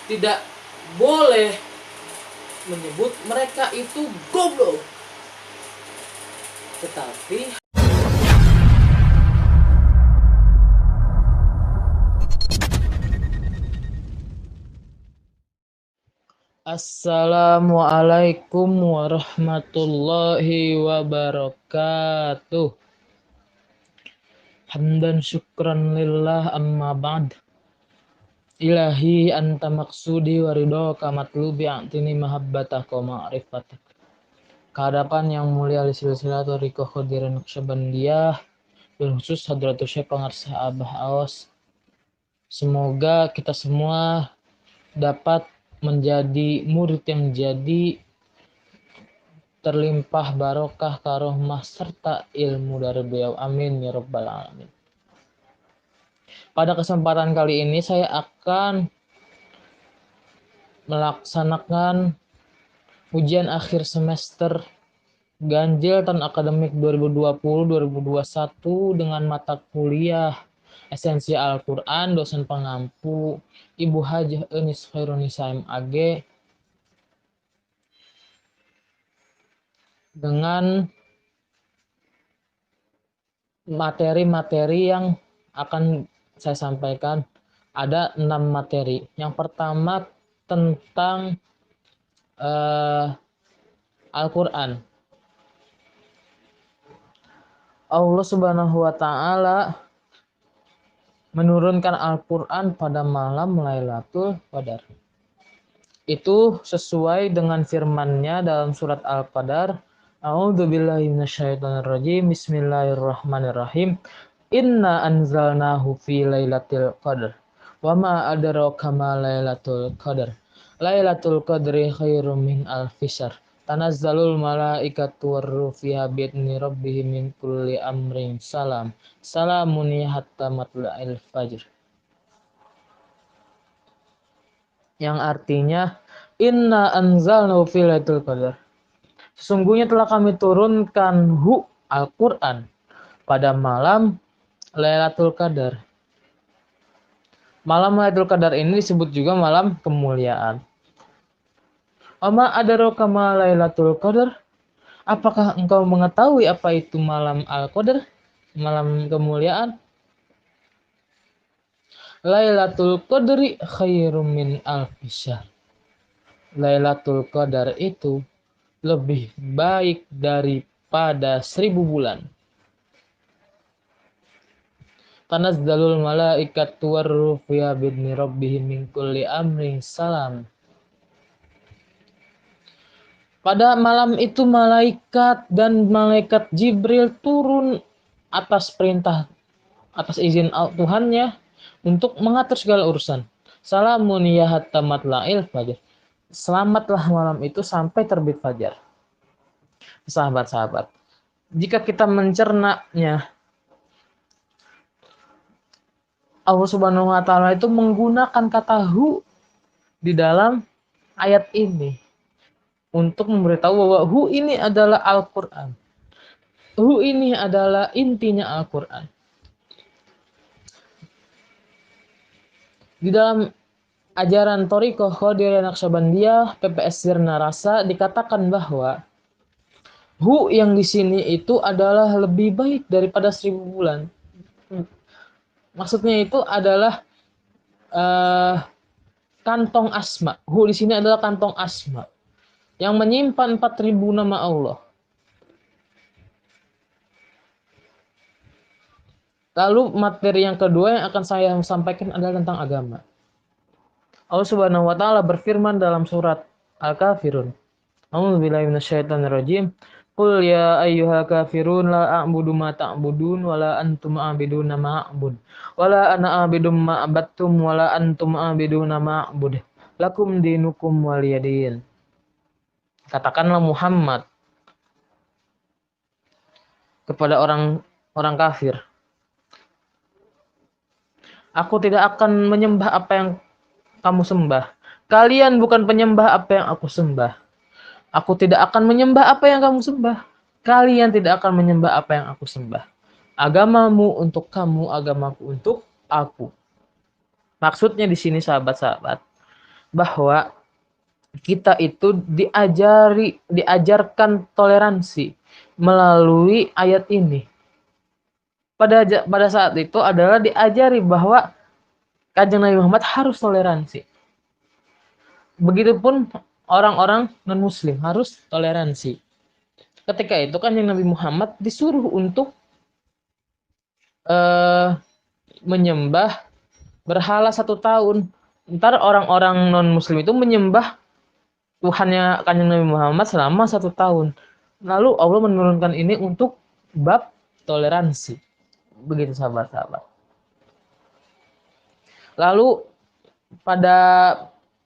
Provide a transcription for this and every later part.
tidak boleh menyebut mereka itu goblok, tetapi Assalamualaikum warahmatullahi wabarakatuh. Hamdan syukran lillah amma ba'd. Ilahi anta maksudi waridhoka matlubi a'tini mahabbataka wa ma'rifatak. Kehadapan yang mulia silsilah Thariqah Qadiriyah Naqsyabandiyah, bil khusus Hadratus Syekh Pangarsah Abah Aos. Semoga kita semua dapat menjadi murid yang jadi terlimpah barokah karohmah serta ilmu dari beliau. Amin ya rabbal alamin. Pada kesempatan kali ini saya akan melaksanakan ujian akhir semester ganjil tahun akademik 2020-2021 dengan mata kuliah Esensi Al-Quran, dosen pengampu Ibu Hajah Enis Khairunisa MAG, dengan materi-materi yang akan saya sampaikan. Ada 6 materi. Yang pertama tentang Al-Quran. Allah Subhanahu wa Ta'ala menurunkan Al-Quran pada malam Lailatul Qadar. Itu sesuai dengan firman-Nya dalam surat Al-Qadar. A'udzubillahi minasyaitonirrajim. Bismillahirrahmanirrahim. Inna anzalnahu fi lailatul qadar. Wa ma adraka ma lailatul qadar. Lailatul qadri khairum min alfi syahr. Tanazzalul malaikatu warruh fiha bi'izni rabbihim min kulli amrin salam. Salamun hatta matla'il fajr. Yang artinya inna anzalnahu fi lailatul qadar. Sesungguhnya telah kami turunkan Al-Qur'an pada malam Lailatul Qadar. Malam Lailatul Qadar ini disebut juga malam kemuliaan. Ama adraka ma Lailatul Qadar? Apakah engkau mengetahui apa itu malam Al-Qadar? Malam kemuliaan? Lailatul Qadri khairum min alfi syahr. Lailatul Qadar itu lebih baik daripada 1000 bulan. Tanazzalul malaikatu warruh fiha bi'izni rabbihim min kulli amrin salam. Pada malam itu malaikat dan malaikat Jibril turun atas perintah, atas izin Tuhannya untuk mengatur segala urusan. Salamun ya hatta matla'il fajr. Selamatlah malam itu sampai terbit fajar. Sahabat-sahabat, jika kita mencernanya, Allah Subhanahu wa Ta'ala itu menggunakan kata hu di dalam ayat ini untuk memberitahu bahwa hu ini adalah Al-Quran. Hu ini adalah intinya Al-Quran. Di dalam ajaran Thariqah Qadiriyah Naqsyabandiyah PPS Sirna Rasa dikatakan bahwa hu yang di sini itu adalah lebih baik daripada 1000 bulan. Maksudnya itu adalah kantong asma. Hu di sini adalah kantong asma yang menyimpan 4000 nama Allah. Lalu materi yang kedua yang akan saya sampaikan adalah tentang agama. Allah Subhanahu wa Ta'ala berfirman dalam surat Al-Kafirun. A'udzubillahi minasyaitonirrajim. Qul ya ayyuhal kafirun la a'budu ma ta'budun wa la antum a'biduna ma a'bud. Wa la ana a'budu ma abattum wa la antum a'biduna ma a'bud. Lakum dinukum waliyadin. Katakanlah Muhammad kepada orang kafir, aku tidak akan menyembah apa yang kamu sembah. Kalian bukan penyembah apa yang aku sembah. Aku tidak akan menyembah apa yang kamu sembah. Kalian tidak akan menyembah apa yang aku sembah. Agamamu untuk kamu, agamaku untuk aku. Maksudnya di sini sahabat-sahabat, bahwa kita itu diajarkan toleransi melalui ayat ini. Pada saat itu adalah diajari bahwa Kanjeng Nabi Muhammad harus toleransi. Begitupun orang-orang non-muslim harus toleransi. Ketika itu Kanjeng Nabi Muhammad disuruh untuk menyembah berhala 1 tahun. Ntar orang-orang non-muslim itu menyembah Tuhannya Kanjeng Nabi Muhammad selama 1 tahun. Lalu Allah menurunkan ini untuk bab toleransi. Begitu sahabat-sahabat. Lalu pada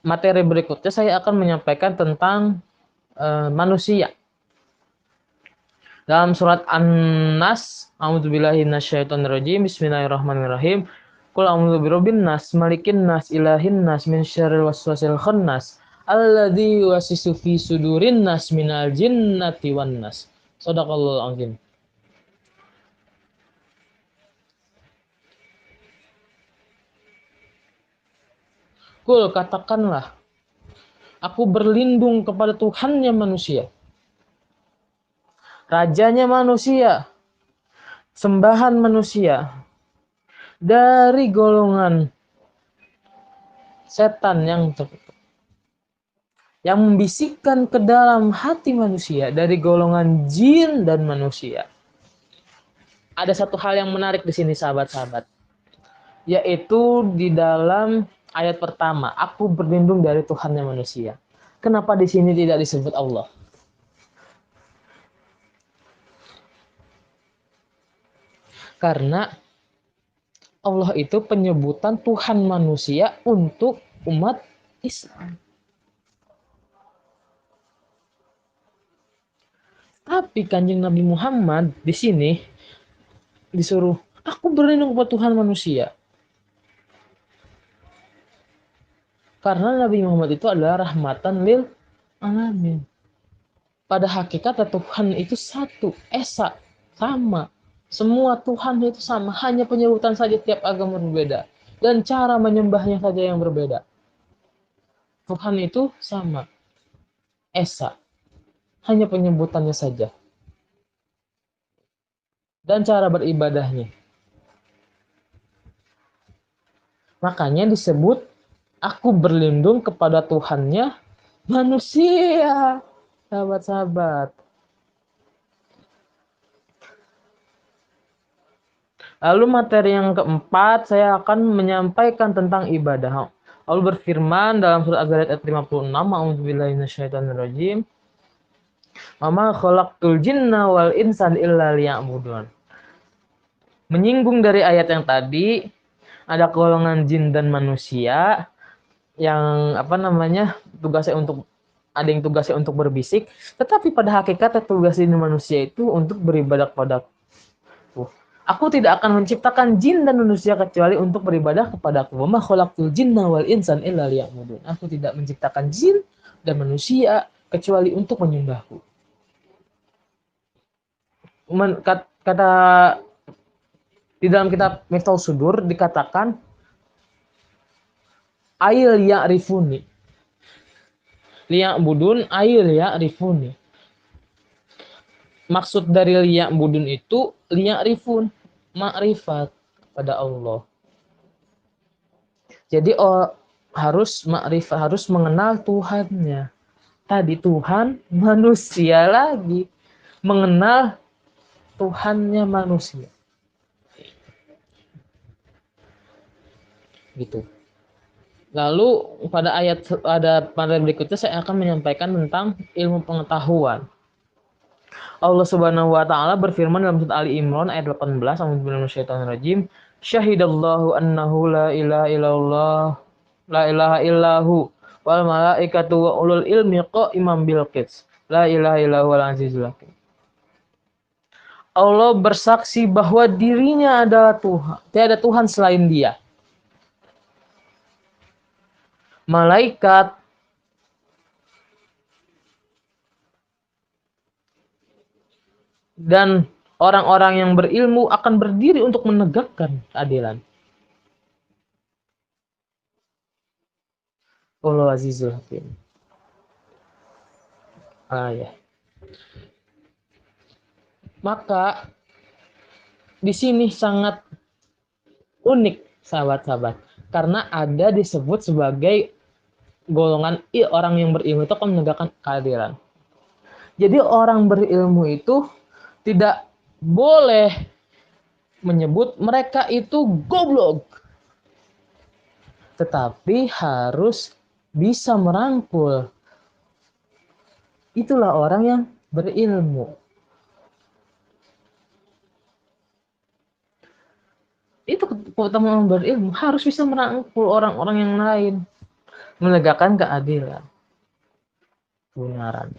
materi berikutnya saya akan menyampaikan tentang manusia. Dalam surat An-Nas, A'udzubillahi minasyaitonirrajim, Bismillahirrahmanirrahim. Qul a'udzu birabbin nas, malikin nas, ilahin nas, min syarril waswasil khannas, alladzi yuwaswisu fi sudurin nas minal jinnati wan nas. Shadaqallahul azim. Qul, katakanlah, aku berlindung kepada Tuhannya manusia, rajanya manusia, sembahan manusia, dari golongan setan yang terkutuk, yang membisikkan ke dalam hati manusia dari golongan jin dan manusia. Ada satu hal yang menarik di sini sahabat-sahabat, yaitu di dalam ayat pertama, aku berlindung dari Tuhannya manusia. Kenapa di sini tidak disebut Allah? Karena Allah itu penyebutan Tuhan manusia untuk umat Islam. Tapi Kanjeng Nabi Muhammad di sini disuruh, aku berlindung kepada Tuhan manusia. Karena Nabi Muhammad itu adalah rahmatan lil alamin. Pada hakikat Tuhan itu satu, esa, sama. Semua Tuhan itu sama, hanya penyebutan saja tiap agama berbeda. Dan cara menyembahnya saja yang berbeda. Tuhan itu sama, esa. Hanya penyebutannya saja. Dan cara beribadahnya. Makanya disebut, aku berlindung kepada Tuhannya manusia. Sahabat-sahabat. Lalu materi yang keempat, saya akan menyampaikan tentang ibadah. Allah berfirman dalam surat Az-Zariyat ayat 56, A'udzubillahi minasyaitonirrajim. Wa ma khalaqtul jinna wal insan illa liya'budun. Menyinggung dari ayat yang tadi, ada golongan jin dan manusia yang ada yang tugasnya untuk berbisik, tetapi pada hakikatnya tugas jin dan manusia itu untuk beribadah kepada Aku tidak akan menciptakan jin dan manusia kecuali untuk beribadah kepadaku. Wa ma khalaqtul jinna wal insan illa liya'budun. Aku tidak menciptakan jin dan manusia kecuali untuk menyembahku. Kata di dalam kitab Miftahus Sudur dikatakan ayil ya'rifuni. Liya'budun ayil ya'rifuni. Maksud dari liya'budun itu liya'rifun, makrifat pada Allah. Jadi harus makrifat, harus mengenal Tuhannya. Tadi Tuhan, manusia lagi. Mengenal Tuhannya manusia. Gitu. Lalu pada berikutnya saya akan menyampaikan tentang ilmu pengetahuan. Allah Subhanahu wa taala berfirman dalam surat Ali Imran ayat 18, A'udzubillahi minasyaitonirrajim, Syahidallahu annahu la ilaha illallah la ilaha illahu wal malaikatu wa ulul ilmi qa'iman bil qist. La ilaha illahu wal azizul hakim. Allah bersaksi bahwa dirinya adalah Tuhan, tiada Tuhan selain Dia. Malaikat dan orang-orang yang berilmu akan berdiri untuk menegakkan keadilan. Allah azizul hakim. Ya. Maka di sini sangat unik sahabat-sahabat, karena ada disebut sebagai golongan orang yang berilmu itu akan menegakkan keadilan. Jadi orang berilmu itu tidak boleh menyebut mereka itu goblok, tetapi harus bisa merangkul. Itulah orang yang berilmu. Itu keutamaan berilmu, harus bisa merangkul orang-orang yang lain, menegakkan keadilan, kebenaran.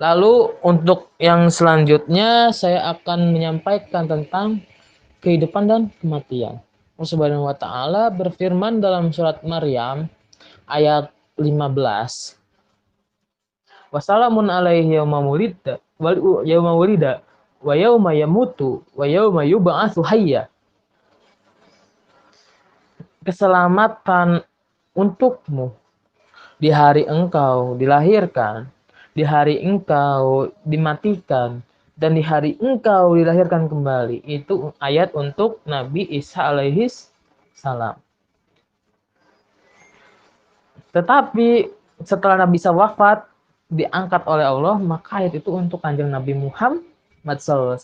Lalu untuk yang selanjutnya saya akan menyampaikan tentang kehidupan dan kematian. Allah Subhanahu wa taala berfirman dalam surat Maryam ayat 15. Wassalamun alaihi yauma wulida wa yauma yamutu wa yauma yub'atsu hayya. Keselamatan untukmu di hari engkau dilahirkan, di hari engkau dimatikan, dan di hari engkau dilahirkan kembali. Itu ayat untuk Nabi Isa alaihi salam. Tetapi setelah Nabi Isa wafat, diangkat oleh Allah, maka ayat itu untuk kanjeng Nabi Muhammad SAW.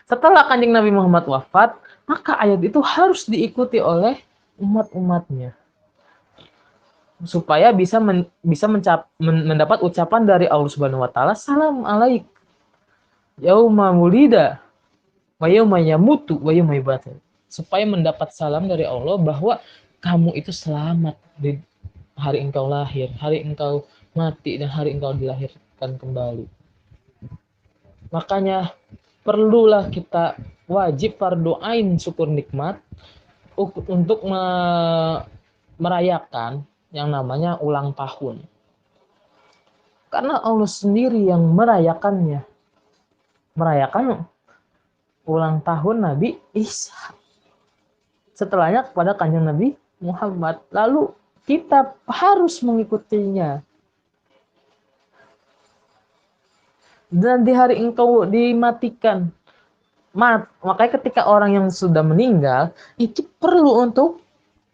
Setelah kanjeng Nabi Muhammad wafat, maka ayat itu harus diikuti oleh umat-umatnya, supaya bisa mendapat ucapan dari Allah Subhanahu wa taala, salam alaik yauma wulida wa yauma yamutu wa yauma yub'ats, supaya mendapat salam dari Allah bahwa kamu itu selamat di hari engkau lahir, hari engkau mati, dan hari engkau dilahirkan kembali. Makanya perlulah kita wajib fardu ain syukur nikmat untuk merayakan yang namanya ulang tahun. Karena Allah sendiri yang merayakannya. Merayakan ulang tahun Nabi Isa. Setelahnya kepada kanjeng Nabi Muhammad. Lalu kita harus mengikutinya. Dan di hari engkau dimatikan. Makanya ketika orang yang sudah meninggal, itu perlu untuk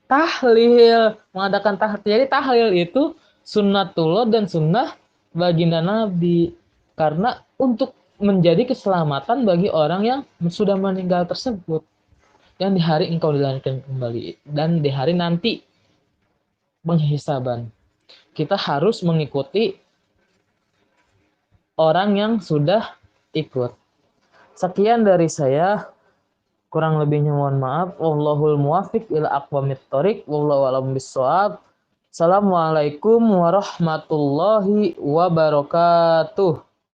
tahlil, mengadakan tahlil. Jadi tahlil itu sunnatullah dan sunnah baginda Nabi. Karena untuk menjadi keselamatan bagi orang yang sudah meninggal tersebut. Dan di hari engkau dilahirkan kembali. Dan di hari nanti penghisaban. Kita harus mengikuti orang yang sudah ikut. Sekian dari saya. Kurang lebihnya mohon maaf. Wallahul muwaffiq ila aqwamit thoriq. Wallahu a'lam bissawab. Assalamualaikum warahmatullahi wabarakatuh.